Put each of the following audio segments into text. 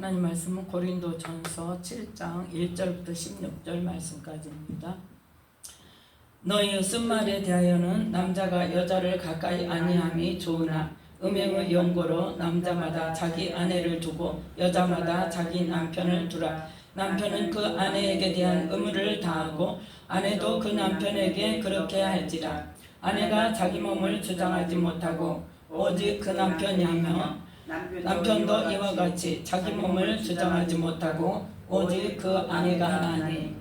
하나님 말씀은 고린도전서 7장 1절부터 16절 말씀까지입니다. 너희의 쓴말에 대하여는 남자가 여자를 가까이 아니함이 좋으나 음행의 연고로 남자마다 자기 아내를 두고 여자마다 자기 남편을 두라. 남편은 그 아내에게 대한 의무를 다하고 아내도 그 남편에게 그렇게 할지라. 아내가 자기 몸을 주장하지 못하고 오직 그 남편이 하며 남편도 이와 같이 자기 몸을 주장하지 못하고 오직 그 아내가 하나니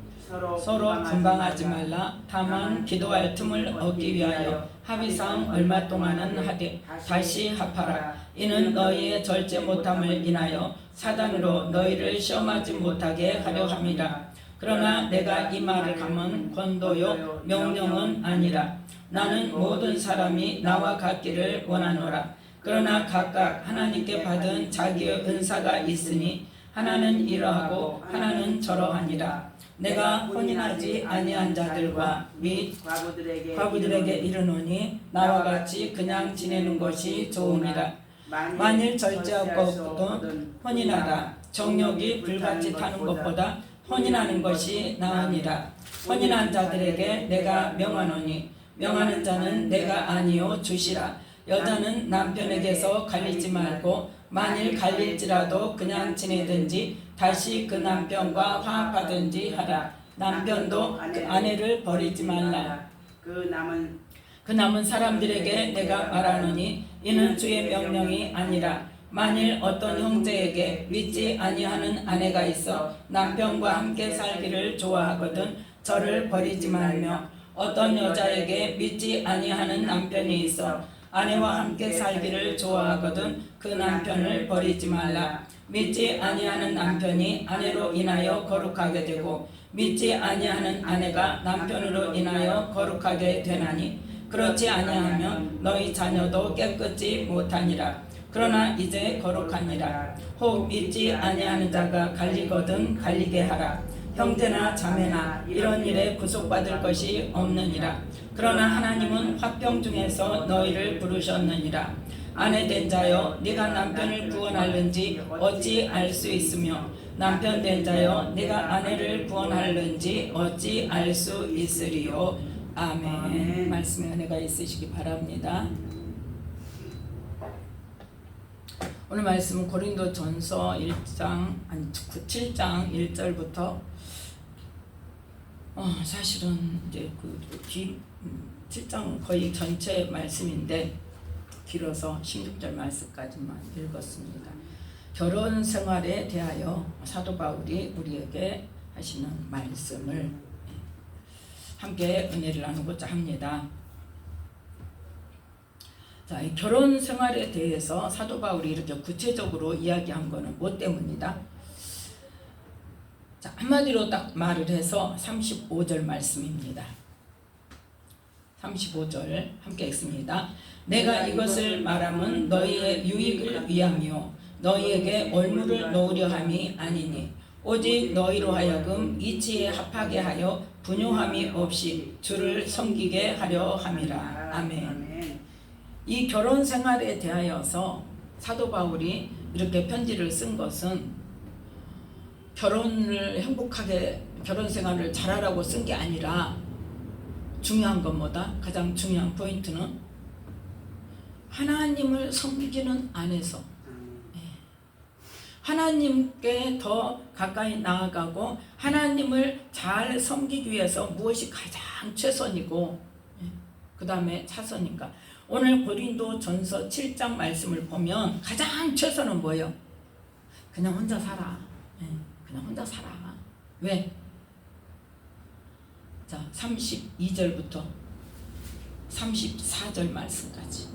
서로 분방하지 말라. 다만 기도할 틈을 얻기 위하여 합의상 얼마 동안은 하되 다시 합하라. 이는 너희의 절제 못함을 인하여 사단으로 너희를 시험하지 못하게 하려 함이라. 그러나 내가 이 말을 감은 권도요 명령은 아니라. 나는 모든 사람이 나와 같기를 원하노라. 그러나 각각 하나님께 받은 자기의 은사가 있으니 하나는 이러하고 하나는 저러하니라. 내가 혼인하지 아니한 자들과 및 과부들에게 이르노니 나와 같이 그냥 지내는 것이 좋으니라. 만일 절제하고도 혼인하라. 정욕이 불같이 타는 것보다 혼인하는 것이 나으니라. 혼인한 자들에게 내가 명하노니 명하는 자는 내가 아니요 주시라. 여자는 남편에게서 갈리지 말고 만일 갈릴지라도 그냥 지내든지 다시 그 남편과 화합하든지 하라. 남편도 그 아내를 버리지 말라. 그 남은 사람들에게 내가 말하노니 이는 주의 명령이 아니라. 만일 어떤 형제에게 믿지 아니하는 아내가 있어 남편과 함께 살기를 좋아하거든 저를 버리지 말며 어떤 여자에게 믿지 아니하는 남편이 있어 아내와 함께 살기를 좋아하거든 그 남편을 버리지 말라. 믿지 아니하는 남편이 아내로 인하여 거룩하게 되고 믿지 아니하는 아내가 남편으로 인하여 거룩하게 되나니 그렇지 아니하면 너희 자녀도 깨끗이 못하니라. 그러나 이제 거룩하니라. 혹 믿지 아니하는 자가 갈리거든 갈리게 하라. 형제나 자매나 이런 일에 구속받을 것이 없느니라. 그러나 하나님은 화평 중에서 너희를 부르셨느니라. 아내 된 자여 네가 남편을 구원할는지 어찌 알 수 있으며 남편 된 자여 네가 아내를 구원할는지 어찌 알 수 있으리요. 아멘. 말씀에 은혜가 있으시기 바랍니다. 오늘 말씀은 고린도전서 7장 1절부터 사실은 이제 7장 거의 전체 말씀인데 길어서 16절 말씀까지만 읽었습니다. 결혼 생활에 대하여 사도 바울이 우리에게 하시는 말씀을 함께 은혜를 나누고자 합니다. 자, 이 결혼 생활에 대해서 사도 바울이 이렇게 구체적으로 이야기한 것은 뭐 때문이다? 자, 한마디로 딱 말을 해서 35절 말씀입니다. 35절 함께 읽습니다. 내가 이것을 말함은 너희의 유익을 위함이요 너희에게 올무를 놓으려 함이 아니니 오직 너희로 하여금 이치에 합하게 하여 분요함이 없이 주를 섬기게 하려 함이라. 아멘. 이 결혼 생활에 대하여서 사도 바울이 이렇게 편지를 쓴 것은 결혼을 행복하게 결혼 생활을 잘하라고 쓴 게 아니라 중요한 건 뭐다? 가장 중요한 포인트는 하나님을 섬기는 안에서 하나님께 더 가까이 나아가고 하나님을 잘 섬기기 위해서 무엇이 가장 최선이고 그 다음에 차선인가? 오늘 고린도전서 7장 말씀을 보면 가장 최선은 뭐예요? 그냥 혼자 살아. 그냥 혼자 살아. 왜? 자, 32절부터 34절 말씀까지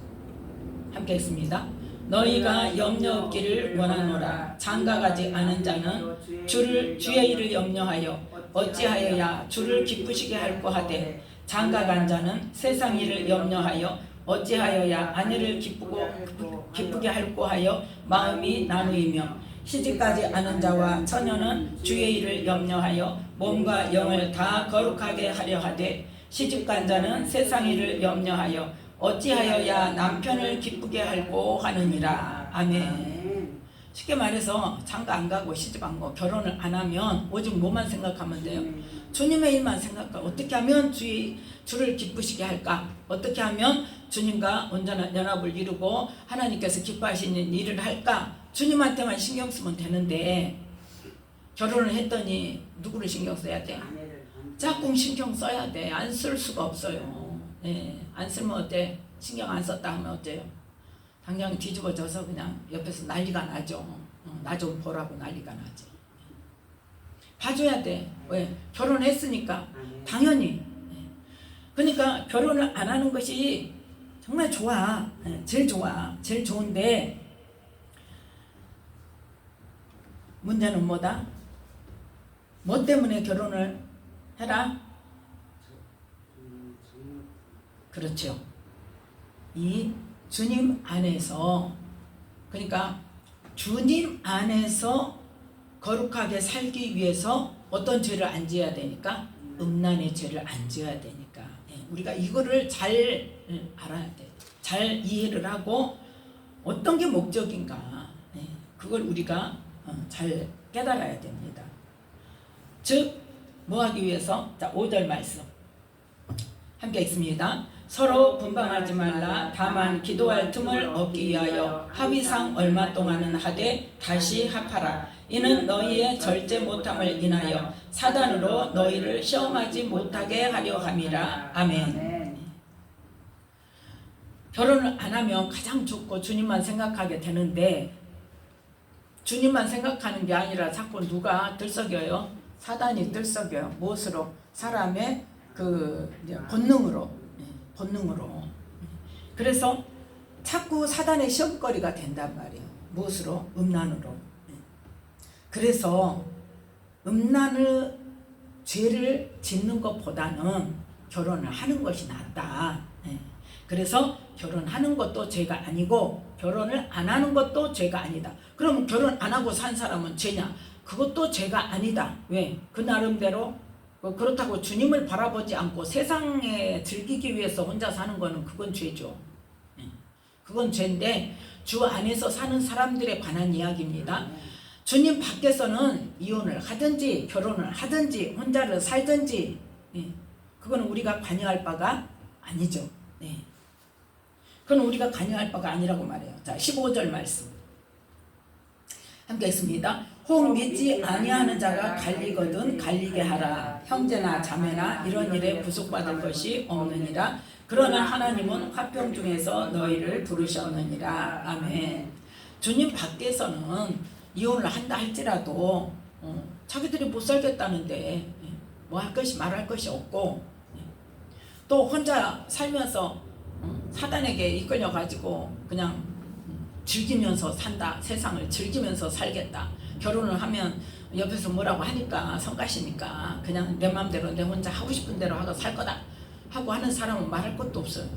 함께 했습니다. 너희가 염려 없기를 원하노라. 장가가지 않은 자는 주의 일을 염려하여 어찌하여야 주를 기쁘시게 할꼬 하되 장가간 자는 세상 일을 염려하여 어찌하여야 아내를 기쁘게 할꼬 하여 마음이 나누이며 시집가지 않은 자와 처녀는 주의 일을 염려하여 몸과 영을 다 거룩하게 하려 하되 시집간 자는 세상 일을 염려하여 어찌하여야 남편을 기쁘게 할꼬 하느니라. 아멘. 쉽게 말해서 장가 안 가고 시집 안 가고 결혼을 안 하면 오직 뭐만 생각하면 돼요? 주님의 일만 생각하고 어떻게 하면 주를 기쁘시게 할까? 어떻게 하면 주님과 온전한 연합을 이루고 하나님께서 기뻐하시는 일을 할까? 주님한테만 신경 쓰면 되는데 결혼을 했더니 누구를 신경 써야 돼? 짝꿍 신경 써야 돼. 안 쓸 수가 없어요. 예, 안 쓰면 어때? 신경 안 썼다 하면 어때요? 당장 뒤집어져서 그냥 옆에서 난리가 나죠. 나 좀 보라고 난리가 나지. 봐줘야 돼. 왜? 결혼했으니까 당연히. 그러니까 결혼을 안 하는 것이 정말 좋아. 제일 좋아. 제일 좋은데 문제는 뭐다? 뭐 때문에 결혼을 해라? 그렇죠. 이 주님 안에서, 그러니까 주님 안에서 거룩하게 살기 위해서 어떤 죄를 안 지어야 되니까? 음란의 죄를 안 지어야 되니까. 우리가 이거를 잘 알아야 돼. 잘 이해를 하고 어떤 게 목적인가, 그걸 우리가 잘 깨달아야 됩니다. 즉 뭐 하기 위해서? 자, 5절 말씀 함께 읽습니다. 서로 분방하지 말라. 다만 기도할 틈을 얻기 위하여 합의상 얼마 동안은 하되 다시 합하라. 이는 너희의 절제 못함을 인하여 사단으로 너희를 시험하지 못하게 하려 함이라. 아멘. 결혼을 안 하면 가장 좋고 주님만 생각하게 되는데 주님만 생각하는 게 아니라 자꾸 누가 들썩여요? 사단이 들썩여요. 무엇으로? 사람의 그 본능으로. 그래서 자꾸 사단의 시험거리가 된단 말이에요. 무엇으로? 음란으로. 그래서 음란을 죄를 짓는 것보다는 결혼을 하는 것이 낫다. 그래서 결혼하는 것도 죄가 아니고 결혼을 안 하는 것도 죄가 아니다. 그럼 결혼 안 하고 산 사람은 죄냐? 그것도 죄가 아니다. 왜? 그 나름대로 그렇다고 주님을 바라보지 않고 세상에 즐기기 위해서 혼자 사는 거는 그건 죄죠. 그건 죄인데 주 안에서 사는 사람들에 관한 이야기입니다. 주님 밖에서는 이혼을 하든지 결혼을 하든지 혼자를 살든지 그건 우리가 관여할 바가 아니죠. 그건 우리가 관여할 바가 아니라고 말해요. 자, 15절 말씀 함께 읽습니다. 혹 믿지 아니하는 자가 갈리거든 갈리게 하라. 형제나 자매나 이런 일에 구속받을 것이 없느니라. 그러나 하나님은 화평 중에서 너희를 부르셨느니라. 아멘. 주님 밖에서는 이혼을 한다 할지라도 자기들이 못 살겠다는데 뭐 할 것이 말할 것이 없고 또 혼자 살면서 사단에게 이끌려 가지고 그냥 즐기면서 산다. 세상을 즐기면서 살겠다. 결혼을 하면 옆에서 뭐라고 하니까 성가시니까 그냥 내 마음대로 내 혼자 하고 싶은 대로 하고 살 거다 하고 하는 사람은 말할 것도 없어요.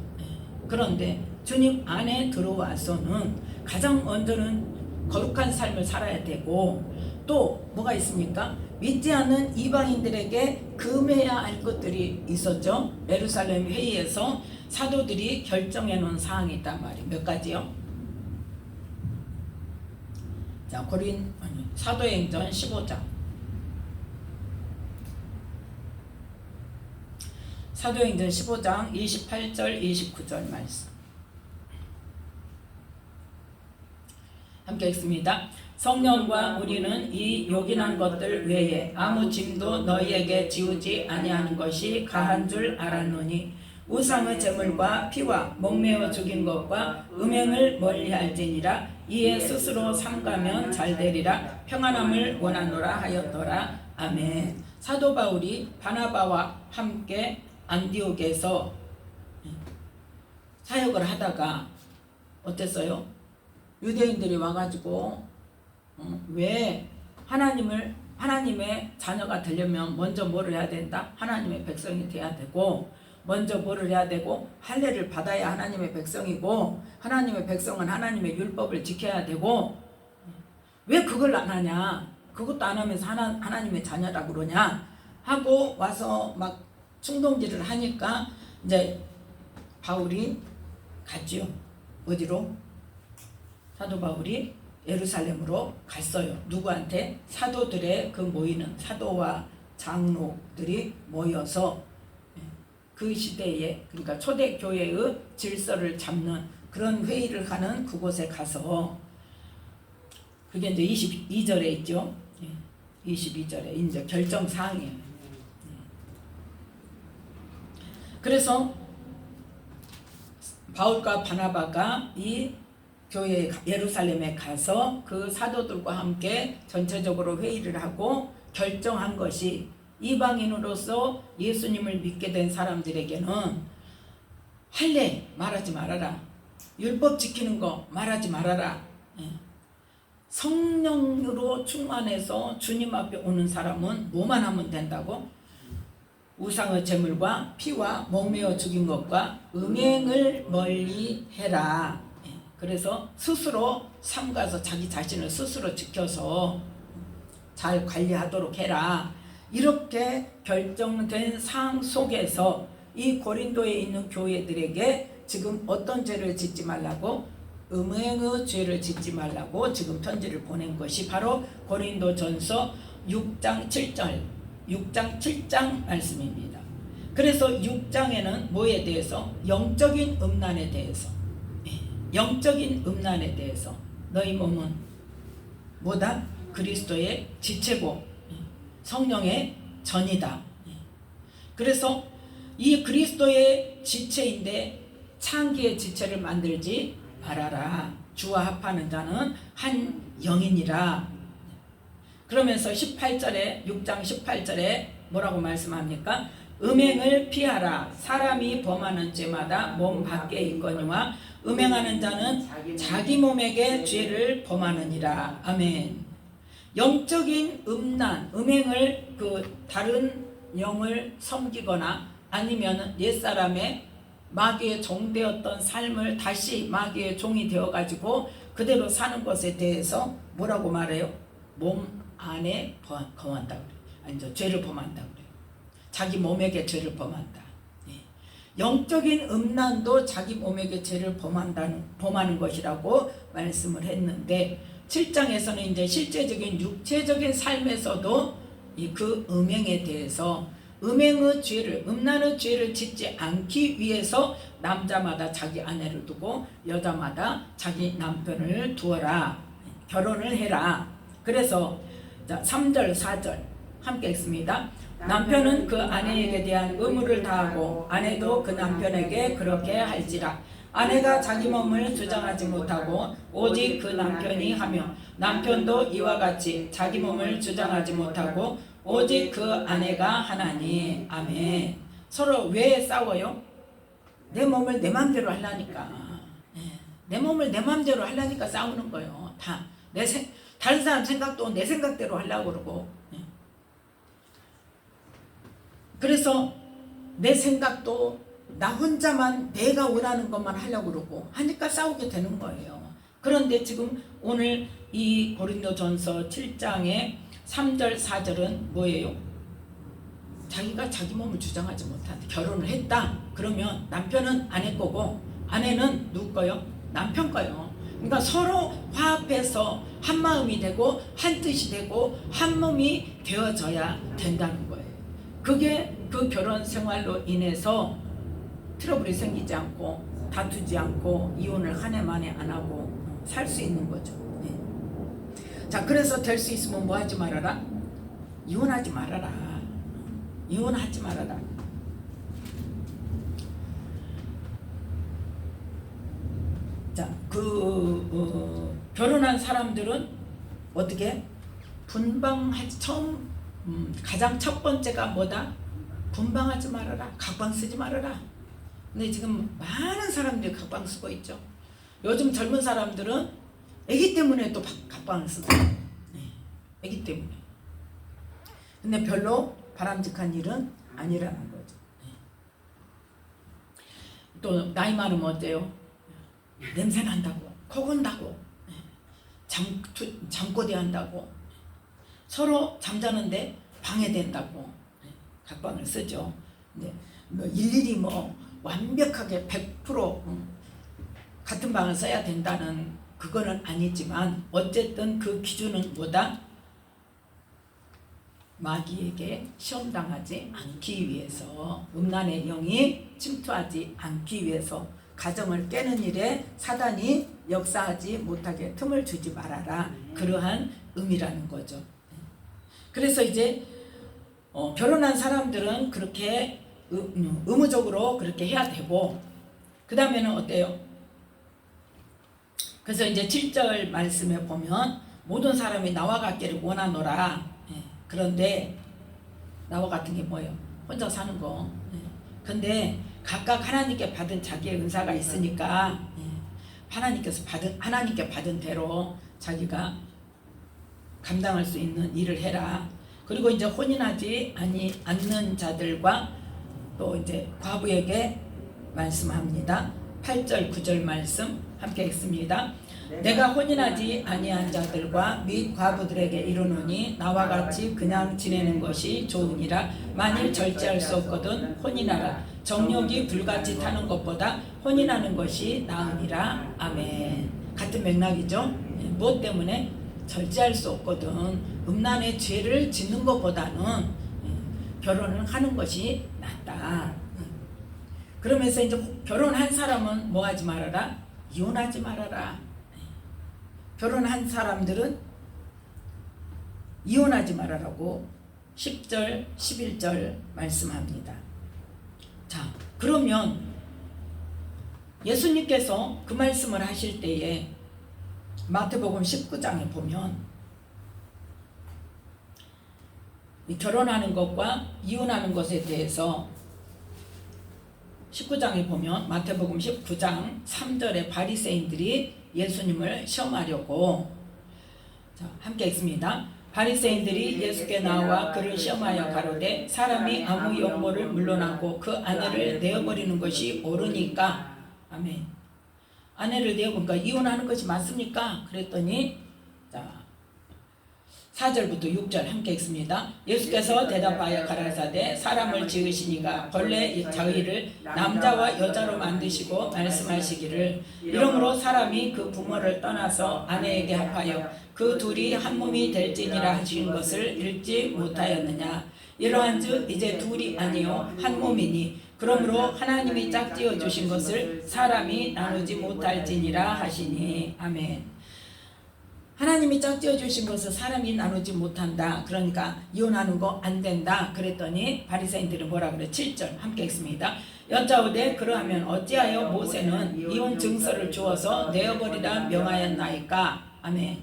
그런데 주님 안에 들어와서는 가장 먼저는 거룩한 삶을 살아야 되고 또 뭐가 있습니까? 믿지 않는 이방인들에게 금해야 할 것들이 있었죠. 예루살렘 회의에서 사도들이 결정해 놓은 사항이 있단 말이에요. 몇 가지요? 자, 사도행전 15장. 사도행전 15장 28절 29절 말씀 함께 읽습니다. 성령과 우리는 이 요긴한 것들 외에 아무 짐도 너희에게 지우지 아니하는 것이 가한 줄 알았노니 우상의 제물과 피와 목매어 죽인 것과 음행을 멀리할지니라. 이에 스스로 삼가면 잘되리라. 평안함을 원하노라 하였더라. 아멘. 사도 바울이 바나바와 함께 안디옥에서 사역을 하다가 어땠어요? 유대인들이 와가지고 왜 하나님의 자녀가 되려면 먼저 뭐를 해야 된다? 하나님의 백성이 돼야 되고 먼저 뭐를 해야 되고 할례를 받아야 하나님의 백성이고 하나님의 백성은 하나님의 율법을 지켜야 되고 왜 그걸 안 하냐? 그것도 안 하면서 하나님의 자녀라 그러냐? 하고 와서 막 충동질을 하니까 이제 바울이 갔지요. 어디로? 사도 바울이 예루살렘으로 갔어요. 누구한테? 사도들의 그 모이는 사도와 장로들이 모여서 그 시대에, 그러니까 초대교회의 질서를 잡는 그런 회의를 하는 그곳에 가서, 그게 이제 22절에 있죠. 22절에 이제 결정사항이에요. 그래서 바울과 바나바가 이 교회 예루살렘에 가서 그 사도들과 함께 전체적으로 회의를 하고 결정한 것이, 이방인으로서 예수님을 믿게 된 사람들에게는 할례 말하지 말아라, 율법 지키는 거 말하지 말아라, 성령으로 충만해서 주님 앞에 오는 사람은 뭐만 하면 된다고? 우상의 제물과 피와 목매어 죽인 것과 음행을 멀리 해라. 그래서 스스로 삼가서 자기 자신을 스스로 지켜서 잘 관리하도록 해라. 이렇게 결정된 상황 속에서 이 고린도에 있는 교회들에게 지금 어떤 죄를 짓지 말라고? 음행의 죄를 짓지 말라고 지금 편지를 보낸 것이 바로 고린도전서 6장 7장 말씀입니다. 그래서 6장에는 뭐에 대해서? 영적인 음란에 대해서, 영적인 음란에 대해서, 너희 몸은 뭐다? 그리스도의 지체고 성령의 전이다. 그래서 이 그리스도의 지체인데 창기의 지체를 만들지 말아라. 주와 합하는 자는 한 영이니라. 그러면서 18절에 6장 18절에 뭐라고 말씀합니까? 음행을 피하라. 사람이 범하는 죄마다 몸 밖에 있거니와 음행하는 자는 자기 몸에게 죄를 범하느니라. 아멘. 영적인 음란, 음행을 다른 영을 섬기거나 아니면 옛사람의 마귀의 종되었던 삶을 다시 마귀의 종이 되어가지고 그대로 사는 것에 대해서 뭐라고 말해요? 몸 안에 범한다 그래요. 아니죠, 죄를 범한다 그래요. 자기 몸에게 죄를 범한다. 영적인 음란도 자기 몸에게 죄를 범하는 것이라고 말씀을 했는데, 7장에서는 이제 실제적인 육체적인 삶에서도 그 음행에 대해서, 음행의 죄를, 음란의 죄를 짓지 않기 위해서 남자마다 자기 아내를 두고 여자마다 자기 남편을 두어라. 결혼을 해라. 그래서 3절 4절 함께 읽습니다. 남편은 그 아내에게 대한 의무를 다하고 아내도 그 남편에게 그렇게 할지라. 아내가 자기 몸을 주장하지 못하고 오직 그 남편이 하며, 남편도 이와 같이 자기 몸을 주장하지 못하고 오직 그 아내가 하나니. 아멘. 서로 왜 싸워요? 내 몸을 내 맘대로 하려니까. 내 몸을 내 맘대로 하려니까 싸우는 거예요. 다 다른 사람 생각도 내 생각대로 하려고 그러고, 그래서 내 생각도 나 혼자만 내가 원하는 것만 하려고 그러고 하니까 싸우게 되는 거예요. 그런데 지금 오늘 이 고린도전서 7장의 3절 4절은 뭐예요? 자기가 자기 몸을 주장하지 못한다. 결혼을 했다. 그러면 남편은 아내 거고 아내는 누구 거요? 남편 거요. 그러니까 서로 화합해서 한 마음이 되고 한 뜻이 되고 한 몸이 되어져야 된다는 거예요. 그게 그 결혼 생활로 인해서 트러블이 생기지 않고 다투지 않고 이혼을 한 해 만에 안 하고 살 수 있는 거죠. 자, 그래서 될 수 있으면 뭐 하지 말아라? 이혼하지 말아라. 이혼하지 말아라. 자, 결혼한 사람들은 어떻게? 분방하지. 가장 첫 번째가 뭐다? 분방하지 말아라. 각방 쓰지 말아라. 근데 지금 많은 사람들이 각방 쓰고 있죠. 요즘 젊은 사람들은 애기 때문에 또 각방을 쓰고, 애기 때문에. 근데 별로 바람직한 일은 아니라는 거죠. 또 나이 많으면 어때요? 냄새 난다고, 코 건다고, 잠꼬대 한다고, 서로 잠자는데 방해된다고 각방을 쓰죠. 근데 뭐 일일이 뭐 완벽하게 100% 같은 방을 써야 된다는 그거는 아니지만 어쨌든 그 기준은 뭐다? 마귀에게 시험당하지 않기 위해서, 음란의 영이 침투하지 않기 위해서 가정을 깨는 일에 사단이 역사하지 못하게 틈을 주지 말아라, 그러한 의미라는 거죠. 그래서 이제 결혼한 사람들은 그렇게 의무적으로 그렇게 해야 되고, 그 다음에는 어때요? 그래서 이제 7절 말씀에 보면 모든 사람이 나와 같기를 원하노라. 그런데 나와 같은 게 뭐예요? 혼자 사는 거. 근데 각각 하나님께 받은 자기의 은사가 있으니까 하나님께 받은 대로 자기가 감당할 수 있는 일을 해라. 그리고 이제 혼인하지 않는 자들과 또 이제 과부에게 말씀합니다. 8절 9절 말씀 함께 읽습니다. 내가 혼인하지 아니한 자들과 및 과부들에게 이르노니 나와 같이 그냥 지내는 것이 좋으니라. 만일 절제할 수 없거든 혼인하라. 정욕이 불같이 타는 것보다 혼인하는 것이 나으니라. 아멘. 같은 맥락이죠. 무엇 때문에? 절제할 수 없거든 음란의 죄를 짓는 것보다는 결혼을 하는 것이 낫다. 그러면서 이제 결혼한 사람은 뭐 하지 말아라? 이혼하지 말아라. 결혼한 사람들은 이혼하지 말아라고 10절 11절 말씀합니다. 자, 그러면 예수님께서 그 말씀을 하실 때에 마태복음 19장에 보면 이 결혼하는 것과 이혼하는 것에 대해서 19장에 보면 마태복음 19장 3절에 바리새인들이 예수님을 시험하려고, 자, 함께 읽습니다. 바리새인들이 예수께 나와 그를 시험하여 가로되 사람이 아무 영모를 물러나고 그 아내를 내어버리는 것이 옳으니까. 아멘. 아내를 내어보니까 이혼하는 것이 맞습니까? 그랬더니 자 4절부터 6절 함께 읽습니다. 예수께서 대답하여 가라사대 사람을 지으시니가 본래 자기를 남자와 여자로 만드시고 말씀하시기를 이러므로 사람이 그 부모를 떠나서 아내에게 합하여 그 둘이 한 몸이 될지니라 하신 것을 읽지 못하였느냐. 이러한즉 이제 둘이 아니요 한 몸이니 그러므로 하나님이 짝지어 주신 것을 사람이 나누지 못할지니라 하시니. 아멘. 하나님이 짝지어 주신 것을 사람이 나누지 못한다. 그러니까 이혼하는 거 안 된다. 그랬더니 바리새인들은 뭐라 그래? 7절 함께 읽습니다. 여짜오되 그러하면 어찌하여 모세는 이혼 증서를 주어서 내어버리라 명하였나이까. 아멘.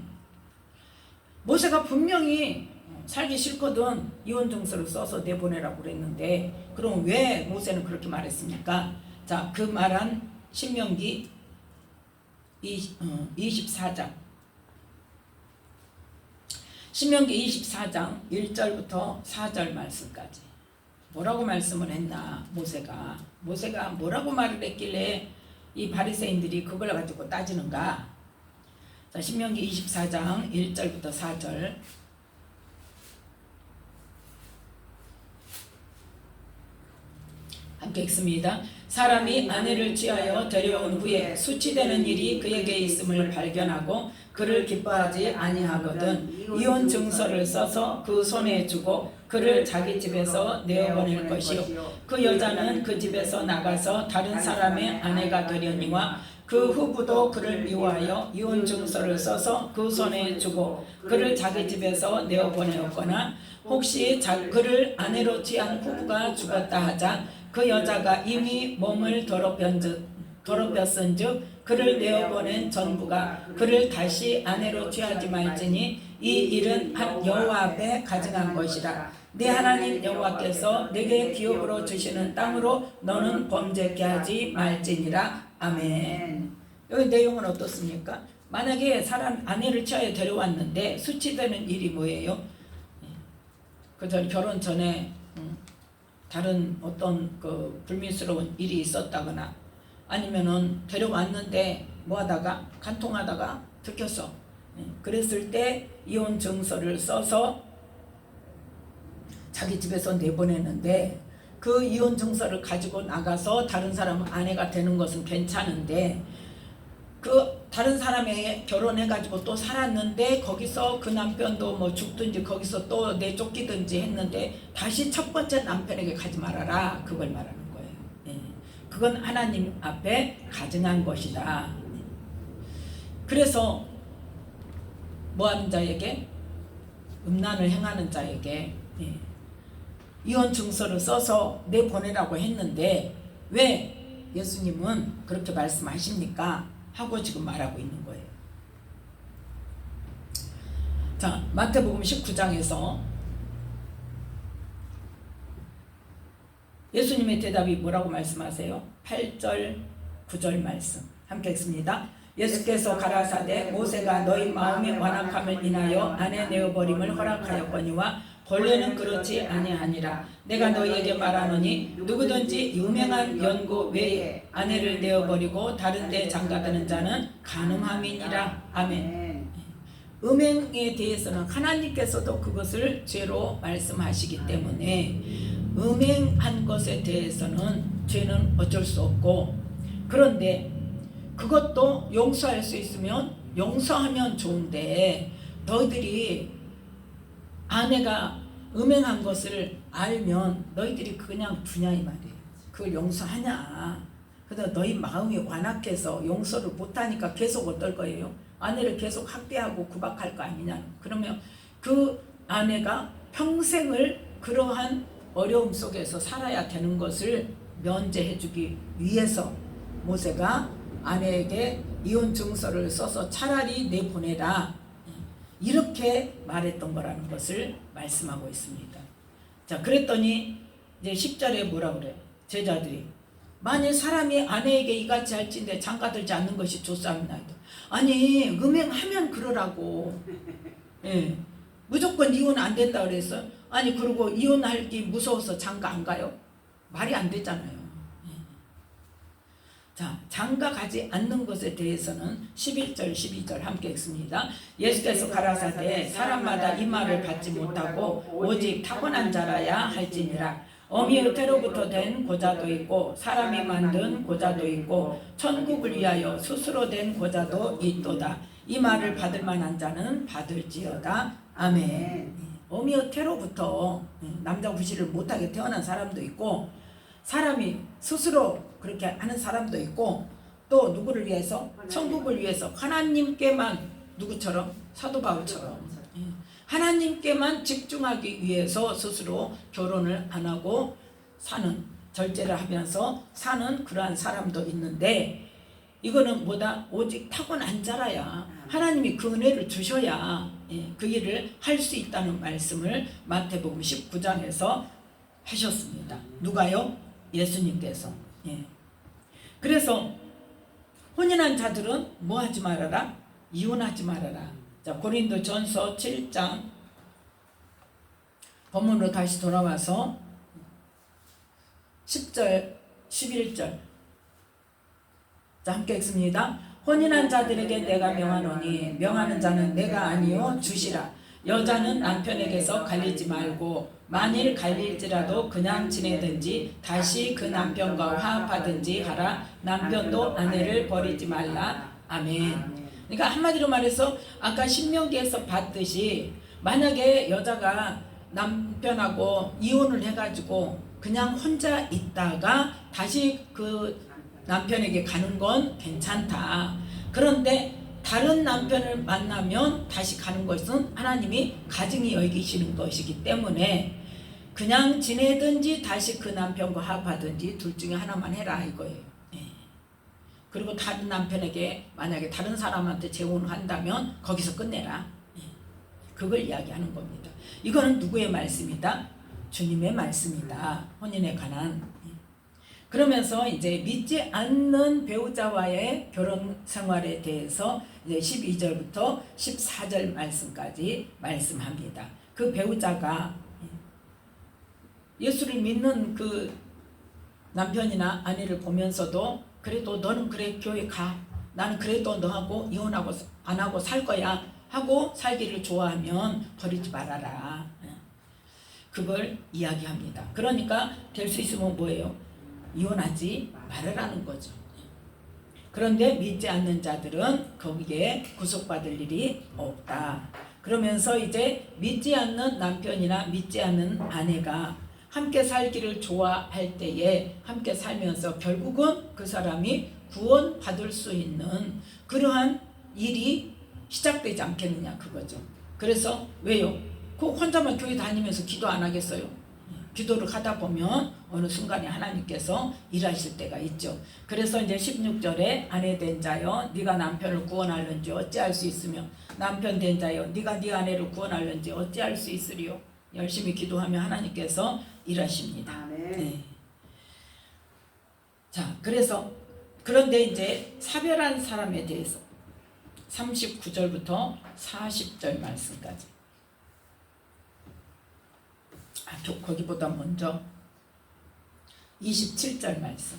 모세가 분명히 살기 싫거든 이혼 증서를 써서 내보내라고 그랬는데 그럼 왜 모세는 그렇게 말했습니까? 자, 그 말한 신명기 24장 신명기 24장 1절부터 4절 말씀까지 뭐라고 말씀을 했나. 모세가 뭐라고 말을 했길래 이 바리새인들이 그걸 가지고 따지는가. 자, 신명기 24장 1절부터 4절 함께 읽습니다. 사람이 아내를 취하여 데려온 후에 수치되는 일이 그에게 있음을 발견하고 그를 기뻐하지 아니하거든 이혼 증서를 써서 그 손에 주고 그를 자기 집에서 내어보낼 것이요 그 여자는 그 집에서 나가서 다른 사람의 아내가 되려니와 그 후부도 그를 미워하여 이혼 증서를 써서 그 손에 주고 그를 자기 집에서 내어보내었거나 혹시 그를 아내로 취한 후부가 죽었다 하자 그 여자가 이미 몸을 더럽혔은즉 그를 내어보낸 전부가 그를 다시 아내로 취하지 말지니 이 일은 여호와 앞에 가증한 것이라. 네 하나님 여호와께서 내게 기업으로 주시는 땅으로 너는 범죄케 하지 말지니라. 아멘. 여기 내용은 어떻습니까? 만약에 아내를 취하여 데려왔는데 수치되는 일이 뭐예요? 그저 결혼 전에 다른 어떤 그 불미스러운 일이 있었다거나 아니면은 데려왔는데 뭐하다가 간통하다가 들켰어. 그랬을 때 이혼 증서를 써서 자기 집에서 내보내는데 그 이혼 증서를 가지고 나가서 다른 사람 아내가 되는 것은 괜찮은데 그 다른 사람에 결혼해가지고 또 살았는데 거기서 그 남편도 뭐 죽든지 거기서 또 내쫓기든지 했는데 다시 첫 번째 남편에게 가지 말아라, 그걸 말하는 거예요. 예. 그건 하나님 앞에 가증한 것이다. 그래서 뭐하는 자에게, 음란을 행하는 자에게 이혼 증서를 써서 내보내라고 했는데 왜 예수님은 그렇게 말씀하십니까? 하고 지금 말하고 있는 거예요. 자, 마태복음 19장에서 예수님의 대답이 뭐라고 말씀하세요? 8절 9절 말씀 함께 읽습니다. 예수께서 가라사대 모세가 너희 마음의 완악함을 인하여 아내 내어버림을 허락하였거니와 본래는 그렇지 아니하니라. 내가 너희에게 말하노니 누구든지 유명한 연고 외에 아내를 내어버리고 다른 데 장가드는 자는 간음함이니라. 아멘. 음행에 대해서는 하나님께서도 그것을 죄로 말씀하시기 때문에 음행한 것에 대해서는 죄는 어쩔 수 없고, 그런데 그것도 용서할 수 있으면 용서하면 좋은데 너희들이 아내가 음행한 것을 알면 너희들이 그냥 두냐 이 말이에요. 그걸 용서하냐. 그래서 너희 마음이 완악해서 용서를 못하니까 계속 어떨 거예요? 아내를 계속 학대하고 구박할 거 아니냐. 그러면 그 아내가 평생을 그러한 어려움 속에서 살아야 되는 것을 면제해 주기 위해서 모세가 아내에게 이혼 증서를 써서 차라리 내보내라, 이렇게 말했던 거라는 것을 말씀하고 있습니다. 자, 그랬더니 이제 10절에 뭐라 그래요? 제자들이 만일 사람이 아내에게 이같이 할진대 장가들지 않는 것이 좋사옵나이다. 아니 음행하면 그러라고. 예, 무조건 이혼 안 된다 그래서 아니 그러고 이혼하기 무서워서 장가 안 가요? 말이 안 되잖아요. 자, 장가 가지 않는 것에 대해서는 11절 12절 함께 읽습니다. 예수께서 가라사대 사람마다 이 말을 받지 못하고 오직 타고난 자라야 할지니라. 어미의 태로부터 된 고자도 있고 사람이 만든 고자도 있고 천국을 위하여 스스로 된 고자도 있도다. 이 말을 받을 만한 자는 받을지어다. 아멘. 어미의 태로부터 남자 구실을 못하게 태어난 사람도 있고 사람이 스스로 그렇게 하는 사람도 있고 또 누구를 위해서? 천국을 위해서 하나님께만, 누구처럼? 사도 바울처럼 하나님께만 집중하기 위해서 스스로 결혼을 안 하고 사는, 절제를 하면서 사는 그러한 사람도 있는데 이거는 뭐다? 오직 타고난 자라야 하나님이 그 은혜를 주셔야 그 일을 할 수 있다는 말씀을 마태복음 19장에서 하셨습니다. 누가요? 예수님께서. 그래서 혼인한 자들은 뭐 하지 말아라? 이혼하지 말아라. 자, 고린도전서 7장 본문으로 다시 돌아와서 10절 11절 자, 함께 읽습니다. 혼인한 자들에게 내가 명하노니 명하는 자는 내가 아니요 주시라. 여자는 남편에게서 갈리지 말고 만일 갈릴지라도 그냥 지내든지 다시 그 남편과 화합하든지 하라. 남편도 아내를 버리지 말라. 아멘. 그러니까 한마디로 말해서 아까 신명기에서 봤듯이 만약에 여자가 남편하고 이혼을 해가지고 그냥 혼자 있다가 다시 그 남편에게 가는 건 괜찮다. 그런데 다른 남편을 만나면 다시 가는 것은 하나님이 가증히 여기시는 것이기 때문에 그냥 지내든지 다시 그 남편과 합하든지 둘 중에 하나만 해라 이거예요. 그리고 다른 남편에게 만약에 다른 사람한테 재혼을 한다면 거기서 끝내라. 그걸 이야기하는 겁니다. 이거는 누구의 말씀이다? 주님의 말씀이다. 혼인에 관한. 그러면서 이제 믿지 않는 배우자와의 결혼 생활에 대해서 이제 12절부터 14절 말씀까지 말씀합니다. 그 배우자가 예수를 믿는 그 남편이나 아내를 보면서도 그래도 너는 그래 교회 가. 나는 그래도 너하고 이혼하고 안 하고 살 거야 하고 살기를 좋아하면 버리지 말아라. 그걸 이야기합니다. 그러니까 될 수 있으면 뭐예요? 이혼하지 말으라는 거죠. 그런데 믿지 않는 자들은 거기에 구속받을 일이 없다. 그러면서 이제 믿지 않는 남편이나 믿지 않는 아내가 함께 살기를 좋아할 때에 함께 살면서 결국은 그 사람이 구원받을 수 있는 그러한 일이 시작되지 않겠느냐 그거죠. 그래서 왜요? 그 혼자만 교회 다니면서 기도 안 하겠어요? 기도를 하다 보면 어느 순간에 하나님께서 일하실 때가 있죠. 그래서 이제 16절에 아내 된 자여 네가 남편을 구원하려는지 어찌할 수 있으며 남편 된 자여 네가 네 아내를 구원하려는지 어찌할 수 있으리요. 열심히 기도하면 하나님께서 일하십니다. 네. 자, 그런데 이제 사별한 사람에 대해서 39절부터 40절 말씀까지. 거기보다 먼저 27절 말씀.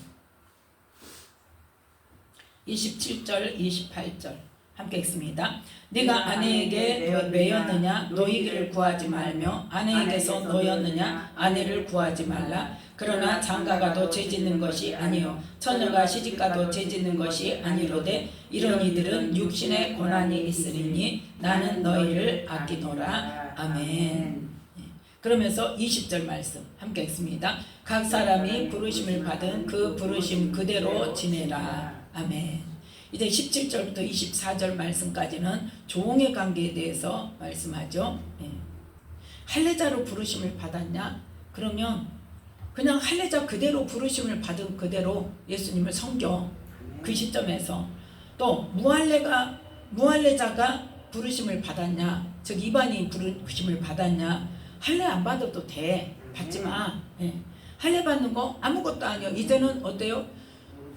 27절, 28절 함께 읽습니다. 네가 아내에게 매였느냐 노이기를 구하지 말며 아내에게서 노였느냐 아내를 구하지 말라. 그러나 장가가도 죄짓는 것이 아니요 처녀가 시집가도 죄짓는 것이 아니로되 이런 이들은 육신의 고난이 있으리니 나는 너희를 아끼노라. 아멘. 그러면서 20절 말씀 함께 읽습니다. 각 사람이 부르심을 받은 그 부르심 그대로 지내라. 아멘. 이제 17절부터 24절 말씀까지는 종의 관계에 대해서 말씀하죠. 할례자로 부르심을 받았냐? 그러면 그냥 할례자 그대로 부르심을 받은 그대로 예수님을 섬겨. 그 시점에서 또 무할례자가 부르심을 받았냐? 즉 이방인이 부르심을 받았냐? 할례 안 받아도 돼. 받지 마. 할례 받는 거 아무것도 아니요. 이제는 어때요?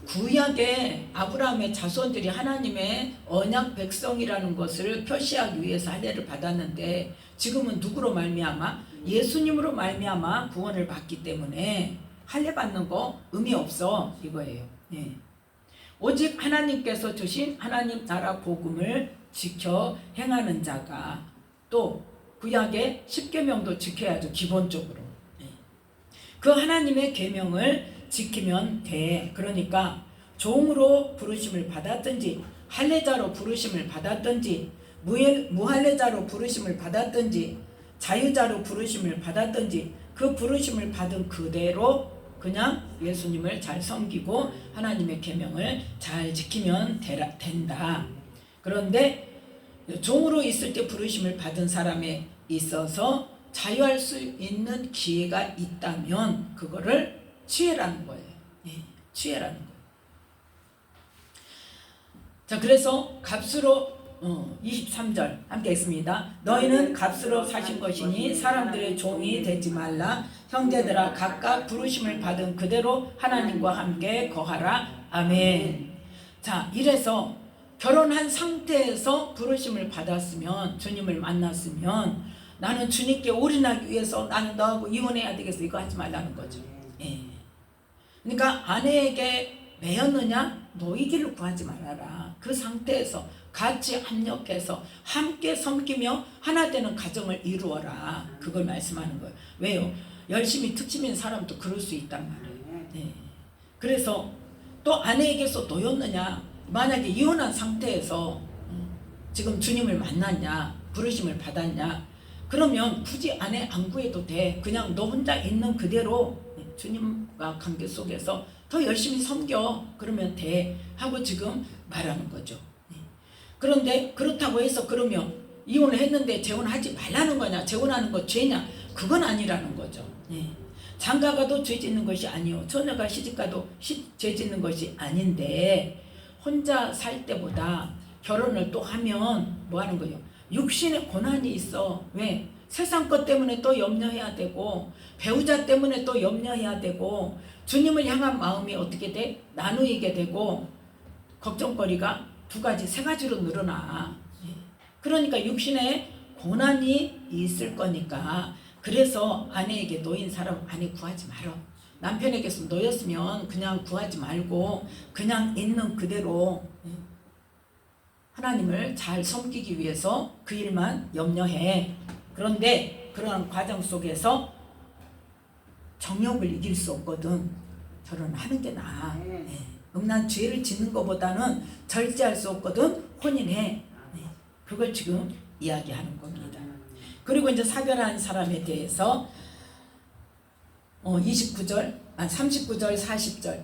구약의 아브라함의 자손들이 하나님의 언약 백성이라는 것을 표시하기 위해서 할례를 받았는데 지금은 누구로 말미암아? 예수님으로 말미암아 구원을 받기 때문에 할례 받는 거 의미 없어 이거예요. 오직 하나님께서 주신 하나님 나라 복음을 지켜 행하는 자가 또 구약의 10계명도 지켜야죠. 기본적으로. 그 하나님의 계명을 지키면 돼. 그러니까 종으로 부르심을 받았든지 할례자로 부르심을 받았든지 무할례자로 부르심을 받았든지 자유자로 부르심을 받았든지 그 부르심을 받은 그대로 그냥 예수님을 잘 섬기고 하나님의 계명을 잘 지키면 된다. 그런데 종으로 있을 때 부르심을 받은 사람에 있어서 자유할 수 있는 기회가 있다면 그거를 취해라는 거예요. 취해라는 거예요. 자, 그래서 값으로 23절 함께 읽습니다. 너희는 값으로 사신 것이니 사람들의 종이 되지 말라. 형제들아 각각 부르심을 받은 그대로 하나님과 함께 거하라. 아멘. 자, 이래서 결혼한 상태에서 부르심을 받았으면 주님을 만났으면 나는 주님께 올인하기 위해서 나는 너하고 이혼해야 되겠어 이거 하지 말라는 거죠. 그러니까 아내에게 매였느냐 노이기를 구하지 말아라. 그 상태에서 같이 합력해서 함께 섬기며 하나 되는 가정을 이루어라. 그걸 말씀하는 거예요. 왜요? 열심히 특심인 사람도 그럴 수 있단 말이에요. 그래서 또 아내에게서 노였느냐 만약에 이혼한 상태에서 지금 주님을 만났냐 부르심을 받았냐 그러면 굳이 아내 안 구해도 돼. 그냥 너 혼자 있는 그대로 주님과 관계 속에서 더 열심히 섬겨 그러면 돼 하고 지금 말하는 거죠. 그런데 그렇다고 해서 그러면 이혼을 했는데 재혼하지 말라는 거냐 재혼하는 거 죄냐 그건 아니라는 거죠. 장가가도 죄 짓는 것이 아니요 처녀가 시집가도 죄 짓는 것이 아닌데 혼자 살 때보다 결혼을 또 하면 뭐 하는 거예요? 육신의 고난이 있어. 왜? 세상 것 때문에 또 염려해야 되고 배우자 때문에 또 염려해야 되고 주님을 향한 마음이 어떻게 돼? 나누이게 되고 걱정거리가 두 가지, 세 가지로 늘어나. 그러니까 육신의 고난이 있을 거니까 그래서 아내에게 놓인 사람 아내 구하지 말어. 남편에게서 놓였으면 그냥 구하지 말고 그냥 있는 그대로 하나님을 잘 섬기기 위해서 그 일만 염려해. 그런데 그런 과정 속에서 정욕을 이길 수 없거든. 결혼하는 게 나아. 음란 죄를 짓는 것보다는 절제할 수 없거든 혼인해. 그걸 지금 이야기하는 겁니다. 그리고 이제 사별한 사람에 대해서 39절, 39절, 40절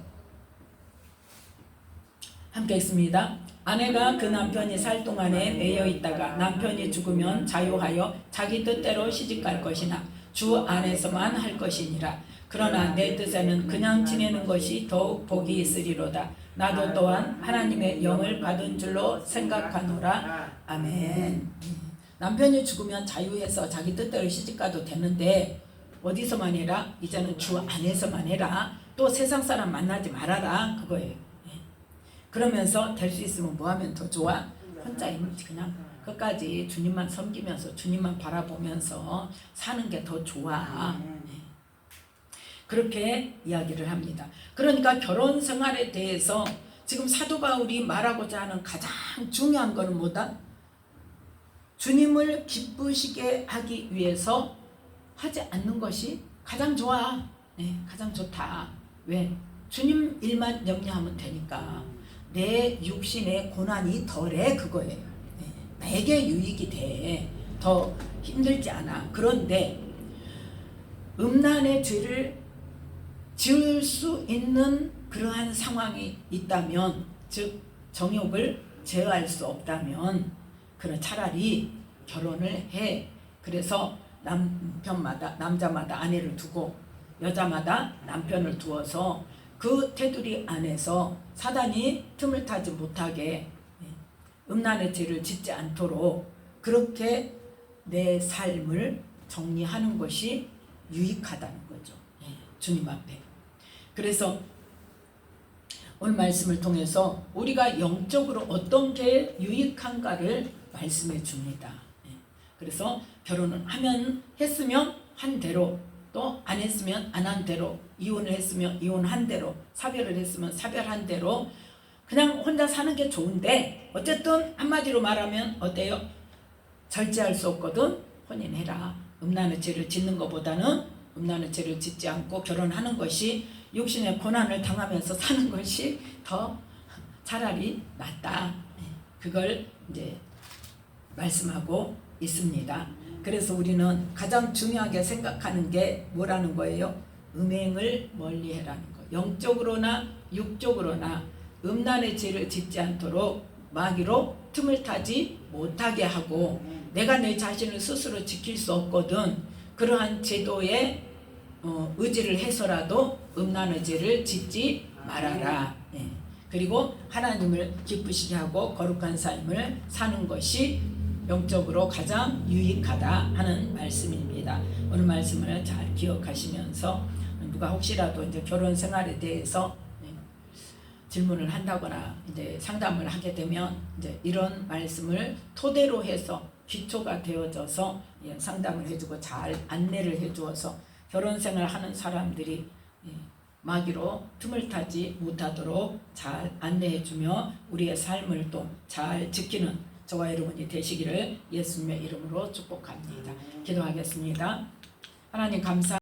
함께 읽습니다. 아내가 그 남편이 살 동안에 매여 있다가 남편이 죽으면 자유하여 자기 뜻대로 시집갈 것이나 주 안에서만 할 것이니라. 그러나 내 뜻에는 그냥 지내는 것이 더욱 복이 있으리로다. 나도 또한 하나님의 영을 받은 줄로 생각하노라. 아멘. 남편이 죽으면 자유해서 자기 뜻대로 시집가도 되는데 어디서만 해라? 이제는 주 안에서만 해라. 또 세상 사람 만나지 말아라. 그거예요. 그러면서 될 수 있으면 뭐 하면 더 좋아? 혼자 있는지 그냥 끝까지 주님만 섬기면서 주님만 바라보면서 사는 게 더 좋아. 그렇게 이야기를 합니다. 그러니까 결혼 생활에 대해서 지금 사도 바울이 말하고자 하는 가장 중요한 것은 뭐다? 주님을 기쁘시게 하기 위해서 하지 않는 것이 가장 좋아. 가장 좋다. 왜? 주님 일만 염려하면 되니까. 내 육신의 고난이 덜해 그거예요. 내게 유익이 돼. 더 힘들지 않아. 그런데 음란의 죄를 지을 수 있는 그러한 상황이 있다면, 즉 정욕을 제어할 수 없다면 그런 차라리 결혼을 해. 그래서 남자마다 아내를 두고 여자마다 남편을 두어서 그 테두리 안에서 사단이 틈을 타지 못하게 음란의 죄를 짓지 않도록 그렇게 내 삶을 정리하는 것이 유익하다는 거죠. 주님 앞에. 그래서 오늘 말씀을 통해서 우리가 영적으로 어떤 게 유익한가를 말씀해 줍니다. 그래서 결혼을 했으면 한 대로, 또 안 했으면 안 한 대로, 이혼을 했으면 이혼한 대로, 사별을 했으면 사별한 대로 그냥 혼자 사는 게 좋은데, 어쨌든 한마디로 말하면 어때요? 절제할 수 없거든 혼인해라. 음란의 죄를 짓는 것보다는 음란의 죄를 짓지 않고 결혼하는 것이, 육신의 고난을 당하면서 사는 것이 더 차라리 낫다. 그걸 이제 말씀하고 있습니다. 그래서 우리는 가장 중요하게 생각하는 게 뭐라는 거예요? 음행을 멀리해라는 거. 영적으로나 육적으로나 음란의 죄를 짓지 않도록 마귀로 틈을 타지 못하게 하고, 내가 내 자신을 스스로 지킬 수 없거든 그러한 제도에 의지를 해서라도 음란의 죄를 짓지 말아라. 그리고 하나님을 기쁘시게 하고 거룩한 삶을 사는 것이 영적으로 가장 유익하다 하는 말씀입니다. 오늘 말씀을 잘 기억하시면서 누가 혹시라도 이제 결혼 생활에 대해서 질문을 한다거나 이제 상담을 하게 되면 이제 이런 말씀을 토대로 해서 기초가 되어져서 상담을 해주고 잘 안내를 해주어서 결혼 생활 하는 사람들이 마귀로 틈을 타지 못하도록 잘 안내해주며 우리의 삶을 또 잘 지키는 저와 여러분이 되시기를 예수님의 이름으로 축복합니다. 기도하겠습니다. 하나님 감사